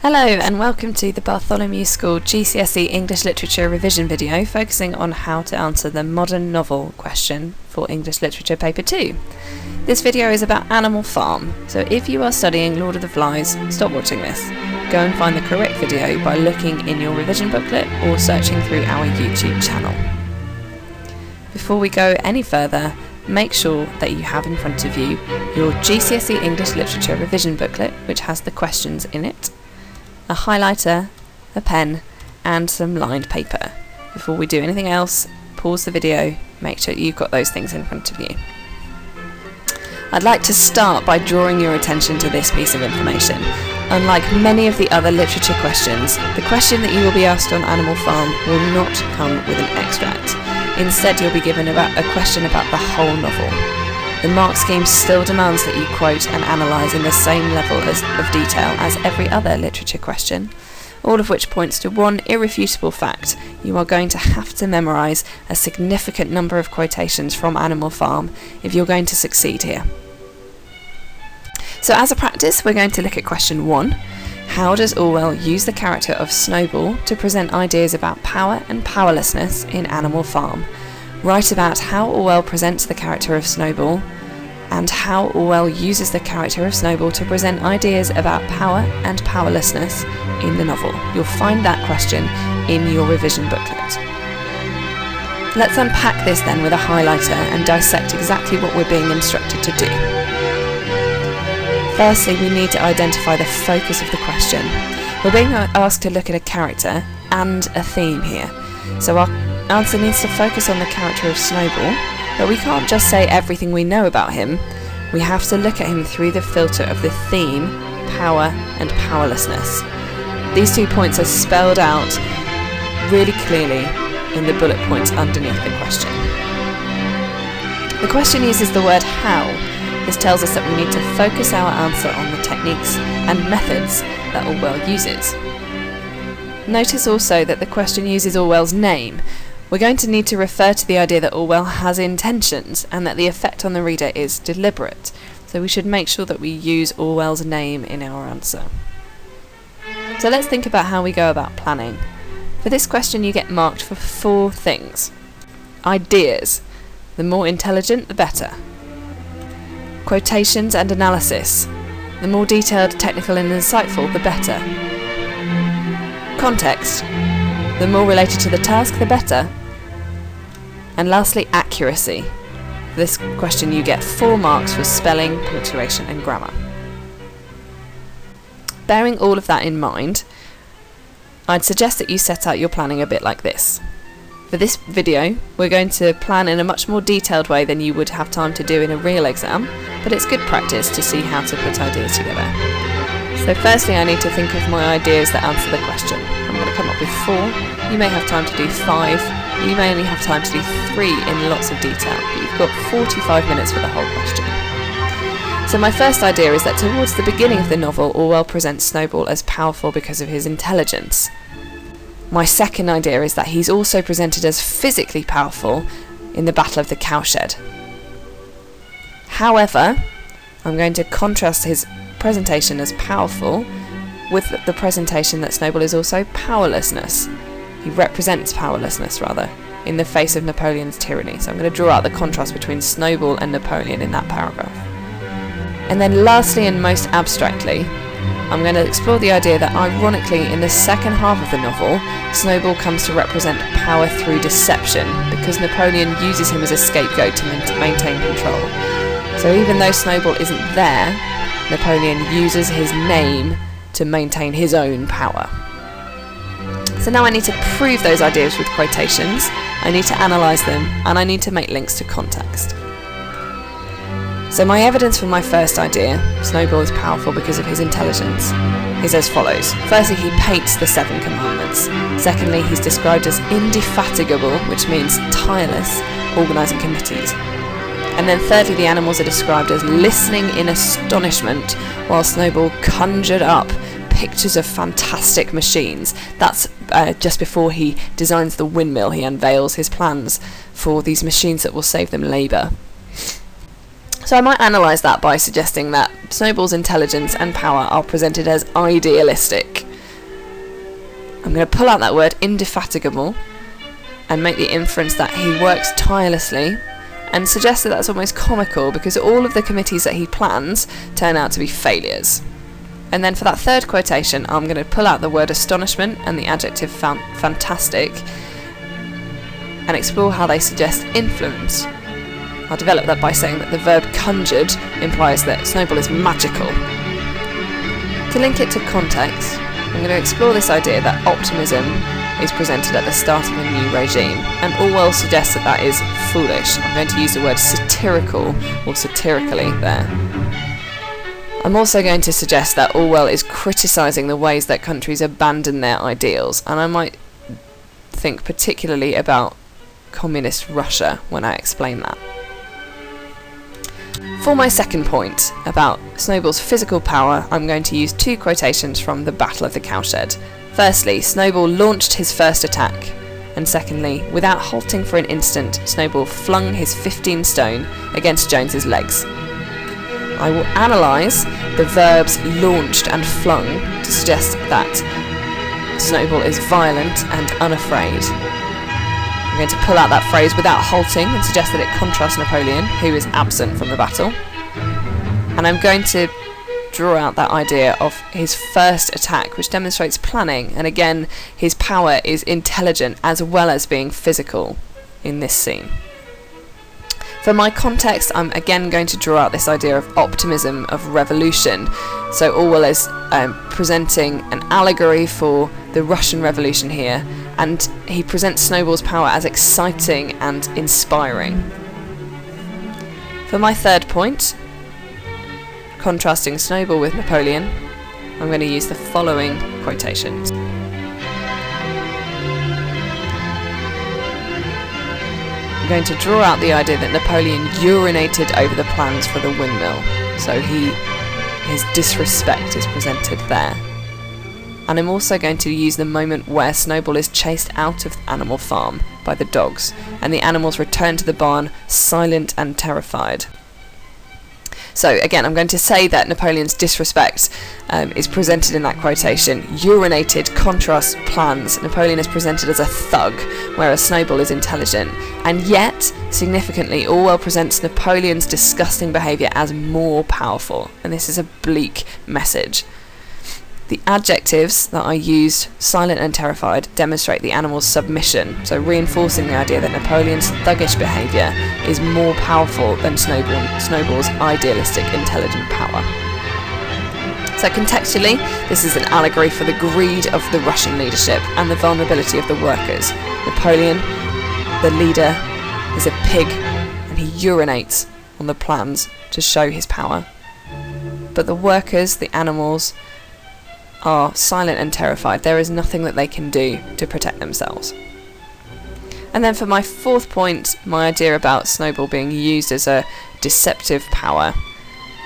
Hello and welcome to the Bartholomew School GCSE English Literature revision video focusing on how to answer the modern novel question for English Literature Paper 2. This video is about Animal Farm, so if you are studying Lord of the Flies, stop watching this. Go and find the correct video by looking in your revision booklet or searching through our YouTube channel. Before we go any further, make sure that you have in front of you your GCSE English Literature revision booklet, which has the questions in it, a highlighter, a pen and some lined paper. Before we do anything else, pause the video, make sure you've got those things in front of you. I'd like to start by drawing your attention to this piece of information. Unlike many of the other literature questions, the question that you will be asked on Animal Farm will not come with an extract. Instead, you'll be given a question about the whole novel. The mark scheme still demands that you quote and analyse in the same level of detail as every other literature question, all of which points to one irrefutable fact: you are going to have to memorise a significant number of quotations from Animal Farm if you're going to succeed here. So as a practice, we're going to look at question 1. How does Orwell use the character of Snowball to present ideas about power and powerlessness in Animal Farm? Write about how Orwell presents the character of Snowball and how Orwell uses the character of Snowball to present ideas about power and powerlessness in the novel. You'll find that question in your revision booklet. Let's unpack this then with a highlighter and dissect exactly what we're being instructed to do. Firstly, we need to identify the focus of the question. We're being asked to look at a character and a theme here. So our answer needs to focus on the character of Snowball, but we can't just say everything we know about him. We have to look at him through the filter of the theme, power and powerlessness. These 2 points are spelled out really clearly in the bullet points underneath the question. The question uses the word how. This tells us that we need to focus our answer on the techniques and methods that Orwell uses. Notice also that the question uses Orwell's name. We're going to need to refer to the idea that Orwell has intentions and that the effect on the reader is deliberate. So we should make sure that we use Orwell's name in our answer. So let's think about how we go about planning. For this question you get marked for 4 things. Ideas. The more intelligent, the better. Quotations and analysis. The more detailed, technical and insightful, the better. Context. The more related to the task, the better. And lastly, accuracy. For this question you get 4 marks for spelling, punctuation and grammar. Bearing all of that in mind, I'd suggest that you set out your planning a bit like this. For this video, we're going to plan in a much more detailed way than you would have time to do in a real exam, but it's good practice to see how to put ideas together. So firstly, I need to think of my ideas that answer the question. I'm going to come up with 4. You may have time to do 5. You may only have time to do 3 in lots of detail, but you've got 45 minutes for the whole question. So my first idea is that towards the beginning of the novel, Orwell presents Snowball as powerful because of his intelligence. My second idea is that he's also presented as physically powerful in the Battle of the Cowshed. However, I'm going to contrast his presentation as powerful with the presentation that Snowball is also powerlessness. He represents powerlessness, rather, in the face of Napoleon's tyranny. So I'm going to draw out the contrast between Snowball and Napoleon in that paragraph. And then lastly and most abstractly, I'm going to explore the idea that ironically in the second half of the novel, Snowball comes to represent power through deception because Napoleon uses him as a scapegoat to maintain control. So even though Snowball isn't there, Napoleon uses his name to maintain his own power. So now I need to prove those ideas with quotations, I need to analyse them, and I need to make links to context. So my evidence for my first idea, Snowball is powerful because of his intelligence, is as follows. Firstly, he paints the 7 commandments. Secondly, he's described as indefatigable, which means tireless, organising committees. And then thirdly, the animals are described as listening in astonishment while Snowball conjured up pictures of fantastic machines. That's just before he designs the windmill. He unveils his plans for these machines that will save them labour. So I might analyse that by suggesting that Snowball's intelligence and power are presented as idealistic. I'm going to pull out that word indefatigable and make the inference that he works tirelessly, and suggest that that's almost comical because all of the committees that he plans turn out to be failures. And then for that third quotation, I'm going to pull out the word astonishment and the adjective fantastic and explore how they suggest influence. I'll develop that by saying that the verb conjured implies that Snowball is magical. To link it to context, I'm going to explore this idea that optimism is presented at the start of a new regime, and Orwell suggests that that is foolish. I'm going to use the word satirical or satirically there. I'm also going to suggest that Orwell is criticising the ways that countries abandon their ideals, and I might think particularly about communist Russia when I explain that. For my second point about Snowball's physical power, I'm going to use two quotations from the Battle of the Cowshed. Firstly, Snowball launched his first attack, and secondly, without halting for an instant, Snowball flung his 15 stone against Jones's legs. I will analyse the verbs launched and flung to suggest that Snowball is violent and unafraid. I'm going to pull out that phrase without halting and suggest that it contrasts Napoleon, who is absent from the battle. And I'm going to draw out that idea of his first attack, which demonstrates planning, and again, his power is intelligent as well as being physical in this scene. For my context, I'm again going to draw out this idea of optimism, of revolution. So Orwell is presenting an allegory for the Russian Revolution here, and he presents Snowball's power as exciting and inspiring. For my third point, contrasting Snowball with Napoleon, I'm going to use the following quotations. I'm going to draw out the idea that Napoleon urinated over the plans for the windmill, so his disrespect is presented there. And I'm also going to use the moment where Snowball is chased out of the animal farm by the dogs, and the animals return to the barn silent and terrified. So again, I'm going to say that Napoleon's disrespect is presented in that quotation. Urinated contrasts plans. Napoleon is presented as a thug, whereas Snowball is intelligent. And yet, significantly, Orwell presents Napoleon's disgusting behaviour as more powerful. And this is a bleak message. The adjectives that I used, silent and terrified, demonstrate the animal's submission, so reinforcing the idea that Napoleon's thuggish behaviour is more powerful than Snowball's idealistic, intelligent power. So contextually, this is an allegory for the greed of the Russian leadership and the vulnerability of the workers. Napoleon, the leader, is a pig, and he urinates on the plans to show his power. But the workers, the animals, are silent and terrified. There is nothing that they can do to protect themselves. And then for my fourth point, my idea about Snowball being used as a deceptive power,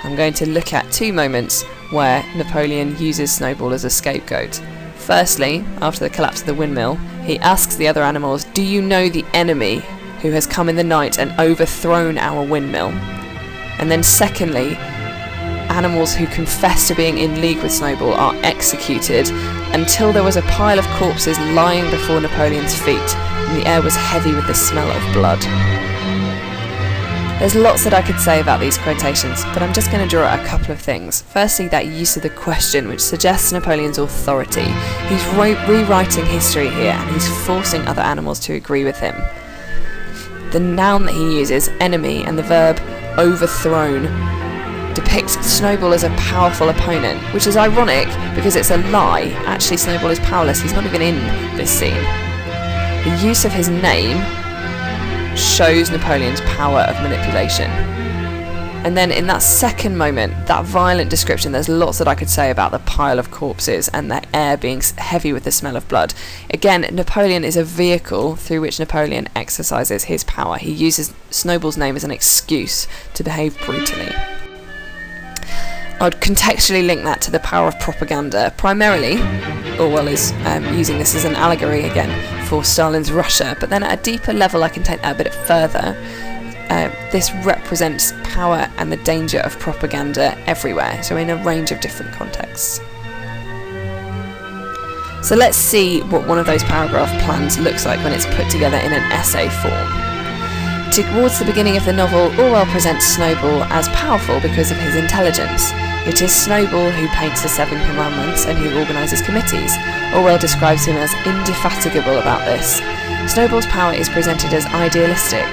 I'm going to look at two moments where Napoleon uses Snowball as a scapegoat. Firstly, after the collapse of the windmill, he asks the other animals, "Do you know the enemy who has come in the night and overthrown our windmill?" And then secondly, animals who confess to being in league with Snowball are executed until there was a pile of corpses lying before Napoleon's feet and the air was heavy with the smell of blood. There's lots that I could say about these quotations, but I'm just going to draw out a couple of things. Firstly, that use of the question, which suggests Napoleon's authority. He's rewriting history here, and he's forcing other animals to agree with him. The noun that he uses, enemy, and the verb overthrown, depicts Snowball as a powerful opponent, which is ironic because it's a lie. Actually, Snowball is powerless. He's not even in this scene. The use of his name shows Napoleon's power of manipulation. And then in that second moment, that violent description, there's lots that I could say about the pile of corpses and the air being heavy with the smell of blood. Again, Napoleon is a vehicle through which Napoleon exercises his power. He uses Snowball's name as an excuse to behave brutally. I'd contextually link that to the power of propaganda. Primarily, Orwell is using this as an allegory again for Stalin's Russia, but then at a deeper level I can take that a bit further. This represents power and the danger of propaganda everywhere, so in a range of different contexts. So let's see what one of those paragraph plans looks like when it's put together in an essay form. Towards the beginning of the novel, Orwell presents Snowball as powerful because of his intelligence. It is Snowball who paints the 7 commandments and who organises committees. Orwell describes him as indefatigable about this. Snowball's power is presented as idealistic.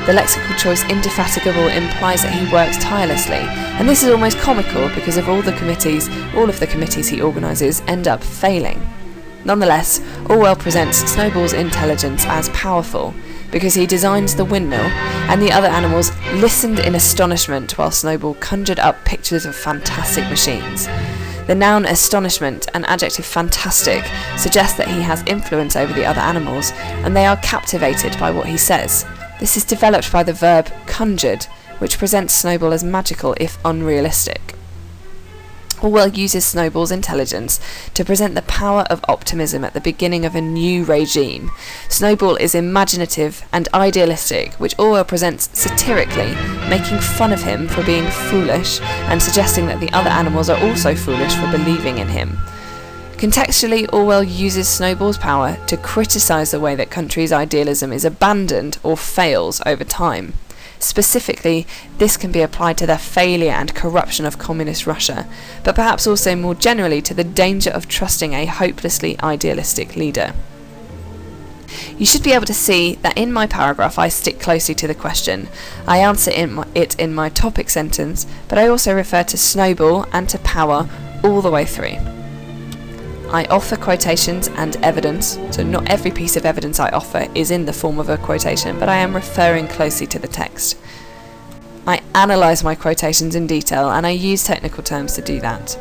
The lexical choice indefatigable implies that he works tirelessly, and this is almost comical because of all of the committees he organises end up failing. Nonetheless, Orwell presents Snowball's intelligence as powerful because he designs the windmill, and the other animals listened in astonishment while Snowball conjured up pictures of fantastic machines. The noun astonishment and adjective fantastic suggest that he has influence over the other animals, and they are captivated by what he says. This is developed by the verb conjured, which presents Snowball as magical if unrealistic. Orwell uses Snowball's intelligence to present the power of optimism at the beginning of a new regime. Snowball is imaginative and idealistic, which Orwell presents satirically, making fun of him for being foolish and suggesting that the other animals are also foolish for believing in him. Contextually, Orwell uses Snowball's power to criticise the way that countries' idealism is abandoned or fails over time. Specifically, this can be applied to the failure and corruption of communist Russia, but perhaps also more generally to the danger of trusting a hopelessly idealistic leader. You should be able to see that in my paragraph I stick closely to the question. I answer it in my topic sentence, but I also refer to Snowball and to power all the way through. I offer quotations and evidence, so not every piece of evidence I offer is in the form of a quotation, but I am referring closely to the text. I analyse my quotations in detail, and I use technical terms to do that.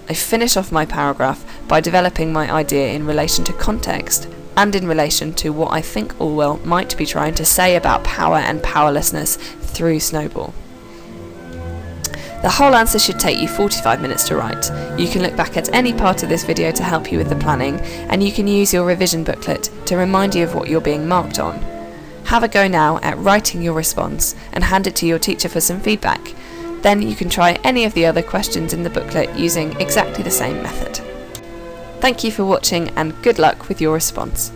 I finish off my paragraph by developing my idea in relation to context and in relation to what I think Orwell might be trying to say about power and powerlessness through Snowball. The whole answer should take you 45 minutes to write. You can look back at any part of this video to help you with the planning, and you can use your revision booklet to remind you of what you're being marked on. Have a go now at writing your response and hand it to your teacher for some feedback. Then you can try any of the other questions in the booklet using exactly the same method. Thank you for watching and good luck with your response.